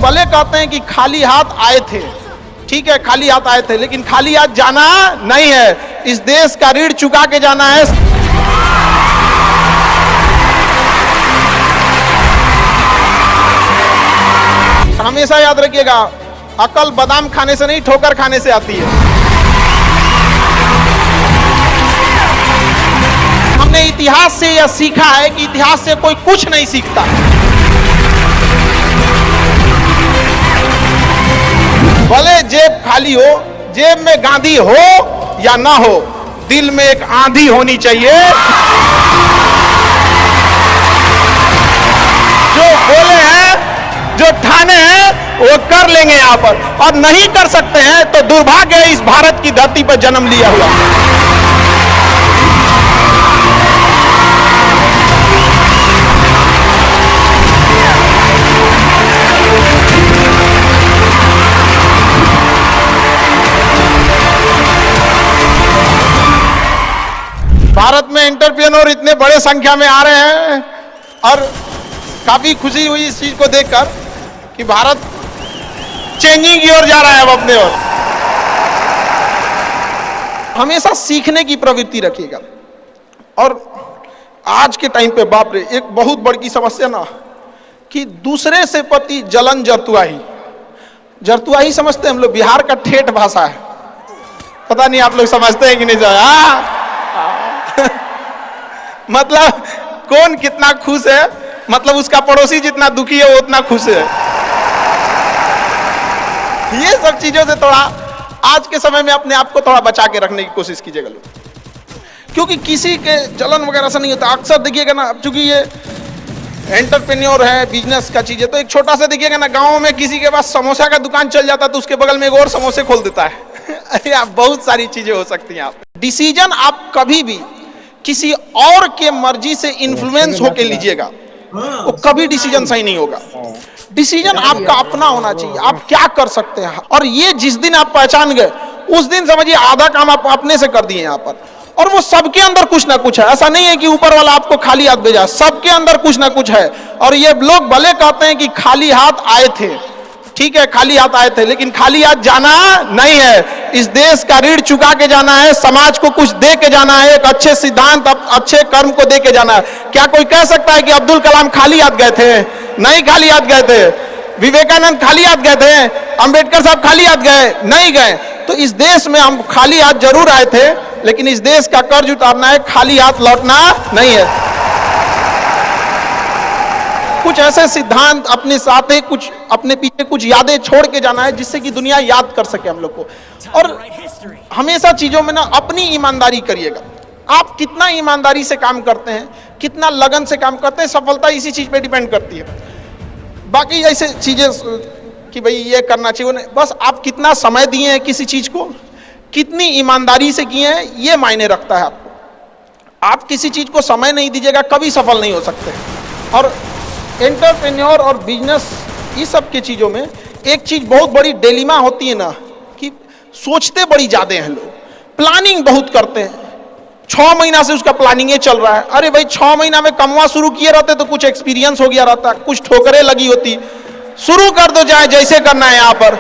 भले कहते हैं कि खाली हाथ आए थे, ठीक है खाली हाथ आए थे, लेकिन खाली हाथ जाना नहीं है। इस देश का ऋण चुका के जाना है। हमेशा याद रखिएगा, अकल बादाम खाने से नहीं ठोकर खाने से आती है। हमने इतिहास से यह सीखा है कि इतिहास से कोई कुछ नहीं सीखता। भले जेब खाली हो, जेब में गांधी हो या ना हो, दिल में एक आंधी होनी चाहिए। जो बोले हैं, जो ठाने हैं, वो कर लेंगे यहां पर, और नहीं कर सकते हैं तो दुर्भाग्य है इस भारत की धरती पर जन्म लिया हुआ। भारत में एंटरप्रेन्योर इतने बड़े संख्या में आ रहे हैं और काफी खुशी हुई इस चीज को देखकर कि भारत चेंजिंग की ओर जा रहा है अब अपने ओर। हमेशा सीखने की प्रवृत्ति रखिएगा। और आज के टाइम पे बाप रे, एक बहुत बड़ी समस्या ना कि दूसरे से प्रति जलन जरतुआही। जरतुआही समझते हैं हम लोग, बिहार का ठेठ भाषा है। पता नहीं आप लोग समझते हैं कि नहीं। मतलब कौन कितना खुश है, मतलब उसका पड़ोसी जितना दुखी है वो उतना खुश है। ये सब चीजों से थोड़ा आज के समय में अपने आप को थोड़ा बचा के रखने की कोशिश कीजिएगा लोग, क्योंकि किसी के जलन वगैरह से नहीं होता। अक्सर देखिएगा ना, चूंकि ये एंटरप्रेन्योर है, बिजनेस का चीज है, तो एक छोटा सा देखिएगा ना, गांव में किसी के पास समोसा का दुकान चल जाता तो उसके बगल में एक और समोसे खोल देता है। अरे आप बहुत सारी चीजें हो सकती हैं। आप डिसीजन आप कभी भी किसी और के मर्जी से इन्फ्लुएंस होके लीजिएगा, वो कभी डिसीजन सही नहीं होगा। डिसीजन आपका अपना होना चाहिए, आप क्या कर सकते हैं। और ये जिस दिन आप पहचान गए, उस दिन समझिए आधा काम आप अपने से कर दिए यहाँ पर। और वो सबके अंदर कुछ ना कुछ है, ऐसा नहीं है कि ऊपर वाला आपको खाली हाथ भेजा, सबके अंदर कुछ ना कुछ है। और ये लोग भले कहते हैं कि खाली हाथ आए थे, ठीक है खाली हाथ आए थे, लेकिन खाली हाथ जाना नहीं है। इस देश का ऋण चुका के जाना है, समाज को कुछ दे के जाना है, एक अच्छे सिद्धांत, अच्छे कर्म को दे के जाना है। क्या कोई कह सकता है कि अब्दुल कलाम खाली हाथ गए थे? नहीं खाली हाथ गए थे। विवेकानंद खाली हाथ गए थे? अंबेडकर साहब खाली हाथ गए? नहीं गए। तो इस देश में हम खाली हाथ जरूर आए थे, लेकिन इस देश का कर्ज उतारना है, खाली हाथ लौटना नहीं है। कुछ ऐसे सिद्धांत अपने साथ है, कुछ अपने पीछे कुछ यादें छोड़ के जाना है, जिससे कि दुनिया याद कर सके हम लोग को। और हमेशा चीजों में ना अपनी ईमानदारी करिएगा। आप कितना ईमानदारी से काम करते हैं, कितना लगन से काम करते हैं, सफलता इसी चीज पे डिपेंड करती है। बाकी ऐसे चीजें कि भाई ये करना चाहिए, बस आप कितना समय दिए हैं किसी चीज को, कितनी ईमानदारी से किए हैं, ये मायने रखता है आपको। आप किसी चीज को समय नहीं दीजिएगा, कभी सफल नहीं हो सकते। और एंटरप्रेन्योर और बिजनेस, इस सब की चीज़ों में एक चीज़ बहुत बड़ी डिलेमा होती है ना, कि सोचते बड़ी ज़्यादा हैं लोग, प्लानिंग बहुत करते हैं। 6 महीना से उसका प्लानिंग ये चल रहा है। अरे भाई 6 महीना में कमवा शुरू किए रहते तो कुछ एक्सपीरियंस हो गया रहता, कुछ ठोकरें लगी होती। शुरू कर दो, चाहे जैसे करना है। यहाँ पर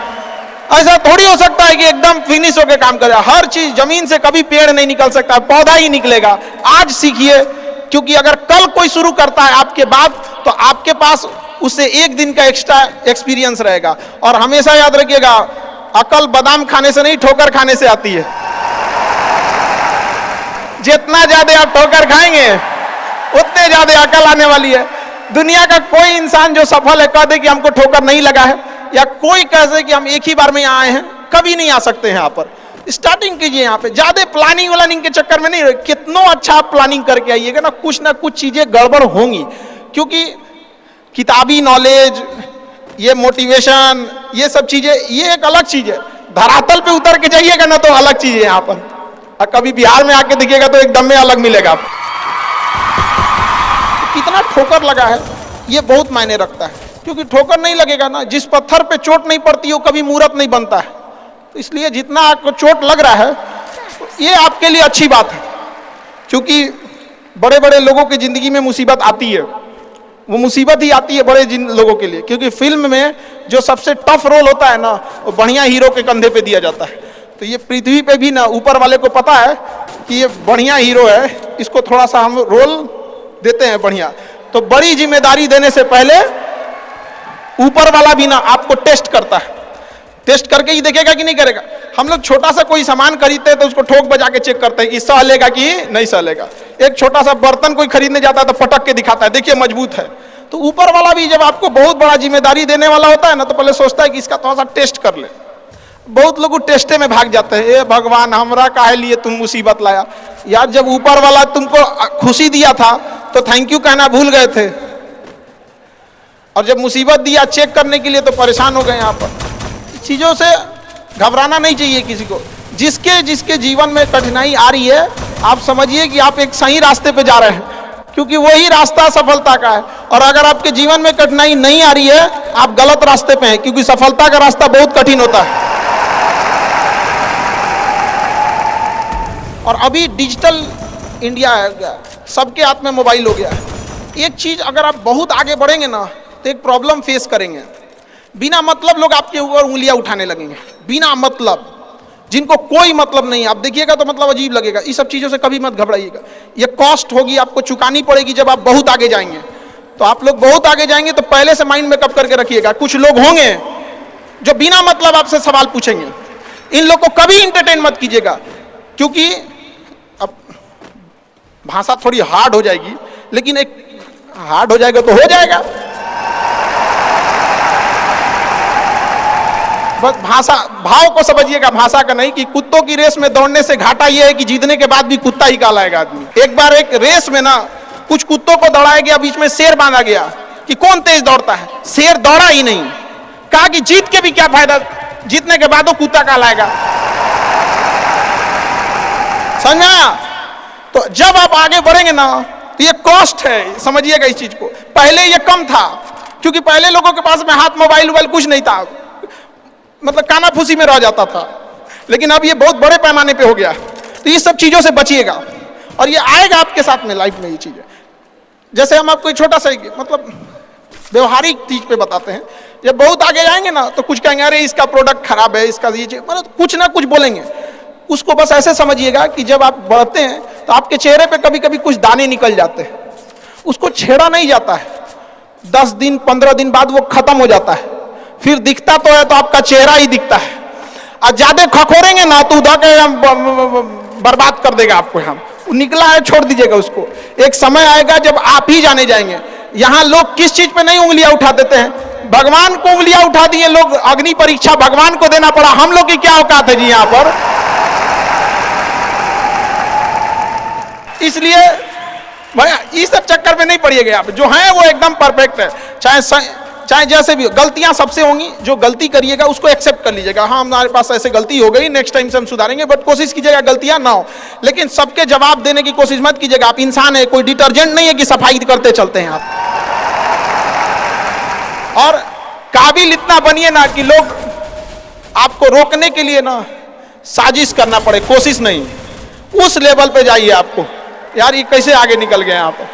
ऐसा थोड़ी हो सकता है कि एकदम फिनिश होकर काम करे। हर चीज, जमीन से कभी पेड़ नहीं निकल सकता, पौधा ही निकलेगा। आज सीखिए, क्योंकि अगर कल कोई शुरू करता है आपके बाद, तो आपके पास उससे एक दिन का एक्स्ट्रा एक्सपीरियंस रहेगा। और हमेशा याद रखिएगा, अकल बादाम खाने से नहीं ठोकर खाने से आती है। जितना ज्यादा आप ठोकर खाएंगे, उतने ज्यादा अकल आने वाली है। दुनिया का कोई इंसान जो सफल है, कह दे कि हमको ठोकर नहीं लगा है, या कोई कह दे कि हम एक ही बार में यहाँ आए हैं, कभी नहीं आ सकते हैं। यहाँ पर स्टार्टिंग कीजिए, यहाँ पे ज्यादा प्लानिंग व्लानिंग के चक्कर में नहीं रहे। कितना अच्छा आप प्लानिंग करके आइएगा ना कुछ चीजें गड़बड़ होंगी, क्योंकि किताबी नॉलेज, ये मोटिवेशन, ये सब चीजें, ये एक अलग चीज है। धरातल पे उतर के जाइएगा ना तो अलग चीज है यहाँ पर। और कभी बिहार में आके देखिएगा तो एकदम में अलग मिलेगा। कितना ठोकर लगा है, ये बहुत मायने रखता है। क्योंकि ठोकर नहीं लगेगा ना, जिस पत्थर पे चोट नहीं पड़ती वो कभी मूर्त नहीं बनता है। तो इसलिए जितना आपको चोट लग रहा है, ये आपके लिए अच्छी बात है। क्योंकि बड़े बड़े लोगों की जिंदगी में मुसीबत आती है, वो मुसीबत ही आती है बड़े जिन लोगों के लिए, क्योंकि फिल्म में जो सबसे टफ रोल होता है ना, वो बढ़िया हीरो के कंधे पे दिया जाता है। तो ये पृथ्वी पे भी ना ऊपर वाले को पता है कि ये बढ़िया हीरो है, इसको थोड़ा सा हम रोल देते हैं बढ़िया। तो बड़ी जिम्मेदारी देने से पहले ऊपर वाला भी ना आपको टेस्ट करता है, टेस्ट करके ही देखेगा कि नहीं करेगा। हम लोग छोटा सा कोई सामान खरीदते हैं तो उसको ठोक बजा के चेक करते हैं कि सह लेगा कि नहीं सह लेगा। एक छोटा सा बर्तन कोई खरीदने जाता है तो पटक के दिखाता है, देखिए मजबूत है। तो ऊपर वाला भी जब आपको बहुत बड़ा जिम्मेदारी देने वाला होता है ना, तो पहले सोचता है कि इसका थोड़ा सा टेस्ट कर ले। बहुत लोग टेस्टे में भाग जाते हैं, ए भगवान हमरा काहे लिए तुम मुसीबत लाया। यार जब ऊपर वाला तुमको खुशी दिया था तो थैंक यू कहना भूल गए थे, और जब मुसीबत दिया चेक करने के लिए तो परेशान हो गए। यहाँ पर चीजों से घबराना नहीं चाहिए किसी को। जिसके जिसके जीवन में कठिनाई आ रही है, आप समझिए कि आप एक सही रास्ते पे जा रहे हैं, क्योंकि वही रास्ता सफलता का है। और अगर आपके जीवन में कठिनाई नहीं आ रही है, आप गलत रास्ते पे हैं, क्योंकि सफलता का रास्ता बहुत कठिन होता है। और अभी डिजिटल इंडिया है, सबके हाथ में मोबाइल हो गया है। एक चीज अगर आप बहुत आगे बढ़ेंगे ना, तो एक प्रॉब्लम फेस करेंगे। बिना मतलब लोग आपके ऊपर उंगलियां उठाने लगेंगे, बिना मतलब, जिनको कोई मतलब नहीं। आप देखिएगा तो मतलब अजीब लगेगा। इस सब चीजों से कभी मत घबराइएगा। ये कॉस्ट होगी, आपको चुकानी पड़ेगी जब आप बहुत आगे जाएंगे। तो आप लोग बहुत आगे जाएंगे तो पहले से माइंड में कब करके रखिएगा। कुछ लोग होंगे जो बिना मतलब आपसे सवाल पूछेंगे, इन लोग को कभी इंटरटेन मत कीजिएगा, क्योंकि अब भाषा थोड़ी हार्ड हो जाएगी, लेकिन एक हार्ड हो जाएगा तो हो जाएगा। बस भाषा, भाव को समझिएगा, भाषा का नहीं। कि कुत्तों की रेस में दौड़ने से घाटा यह है कि जीतने के बाद भी कुत्ता ही कहलाएगा आदमी। एक बार एक रेस में ना कुछ कुत्तों को दौड़ाया गया, बीच में शेर बांधा गया कि कौन तेज दौड़ता है। शेर दौड़ा ही नहीं, कहा कि जीत के भी क्या फायदा, जीतने के बाद वो कुत्ता कहलाएगा। समझा? तो जब आप आगे बढ़ेंगे ना, तो ये कॉस्ट है, समझिएगा इस चीज को। पहले ये कम था, क्योंकि पहले लोगों के पास में हाथ मोबाइल वोबाइल कुछ नहीं था, मतलब काना फूसी में रह जाता था। लेकिन अब ये बहुत बड़े पैमाने पे हो गया। तो ये सब चीजों से बचिएगा, और ये आएगा आपके साथ में लाइफ में। ये चीजें जैसे हम आपको छोटा सा मतलब व्यवहारिक चीज पे बताते हैं। जब बहुत आगे जाएंगे ना, तो कुछ कहेंगे अरे इसका प्रोडक्ट खराब है, इसका ये चीज, मतलब कुछ ना कुछ बोलेंगे। उसको बस ऐसे समझिएगा कि जब आप बढ़ते हैं तो आपके चेहरे पे कभी कभी कुछ दाने निकल जाते हैं, उसको छेड़ा नहीं जाता है। 10 दिन 15 दिन बाद वो खत्म हो जाता है, फिर दिखता तो है तो आपका चेहरा ही दिखता है। और ज्यादा खखोरेंगे ना तो उधर के बर्बाद कर देगा आपको। हम निकला है, छोड़ दीजिएगा उसको। एक समय आएगा जब आप ही जाने जाएंगे। यहाँ लोग किस चीज पे नहीं उंगलियां उठा देते हैं, भगवान को उंगलियां उठा दिए लोग। अग्नि परीक्षा भगवान को देना पड़ा, हम लोग की क्या औकात है जी यहाँ पर। इसलिए भैया इस सब चक्कर में नहीं पड़िएगा आप। जो है वो एकदम परफेक्ट है, चाहे जैसे भी हो। गलतियां सबसे होंगी, जो गलती करिएगा उसको एक्सेप्ट कर लीजिएगा। हाँ हमारे पास ऐसे गलती हो गई, नेक्स्ट टाइम से हम सुधारेंगे, बट कोशिश कीजिएगा गलतियां ना हो। लेकिन सबके जवाब देने की कोशिश मत कीजिएगा। आप इंसान है, कोई डिटर्जेंट नहीं है कि सफाई करते चलते हैं आप। और काबिल इतना बनिए ना कि लोग आपको रोकने के लिए ना साजिश करना पड़े, कोशिश नहीं। उस लेवल पे जाइए आपको। यार ये कैसे आगे निकल गए यहाँ पर।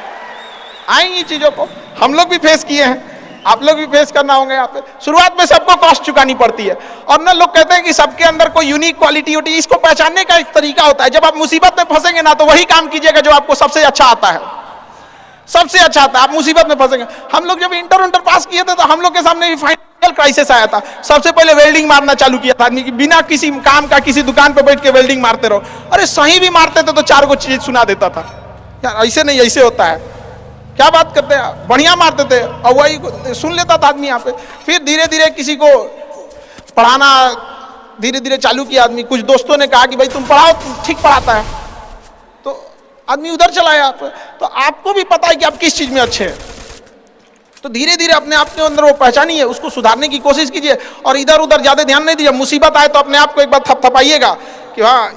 आएंगी चीजों को हम लोग भी फेस किए हैं, आप लोग भी फेस करना होंगे। यहाँ पे शुरुआत में सबको कॉस्ट चुकानी पड़ती है। और ना लोग कहते हैं कि सबके अंदर कोई यूनिक क्वालिटी होती है, इसको पहचानने का एक तरीका होता है। जब आप मुसीबत में फंसेंगे ना, तो वही काम कीजिएगा जो आपको सबसे अच्छा आता है, सबसे अच्छा आता है। आप मुसीबत में फंसेंगे। हम लोग जब इंटर पास किए थे तो हम लोग के सामने भी फाइनल क्राइसिस आया था। सबसे पहले वेल्डिंग मारना चालू किया था आदमी, बिना किसी काम का किसी दुकान पे बैठ के वेल्डिंग मारते रहो। अरे सही भी मारते थे तो 4 को चीज सुना देता था। यार ऐसे नहीं, ऐसे होता है, क्या बात करते हैं, बढ़िया मारते थे और वही सुन लेता था आदमी यहाँ पे। फिर धीरे धीरे किसी को पढ़ाना धीरे धीरे चालू किया आदमी। कुछ दोस्तों ने कहा कि भाई तुम पढ़ाओ, ठीक पढ़ाता है, तो आदमी उधर चला गया। तो आपको भी पता है कि आप किस चीज में अच्छे हैं, तो धीरे धीरे अपने आप के अंदर वो पहचानिए, उसको सुधारने की कोशिश कीजिए। और इधर उधर ज्यादा ध्यान नहीं दीजिए। मुसीबत आए तो अपने आप को एक बार थपथपाइएगा कि हाँ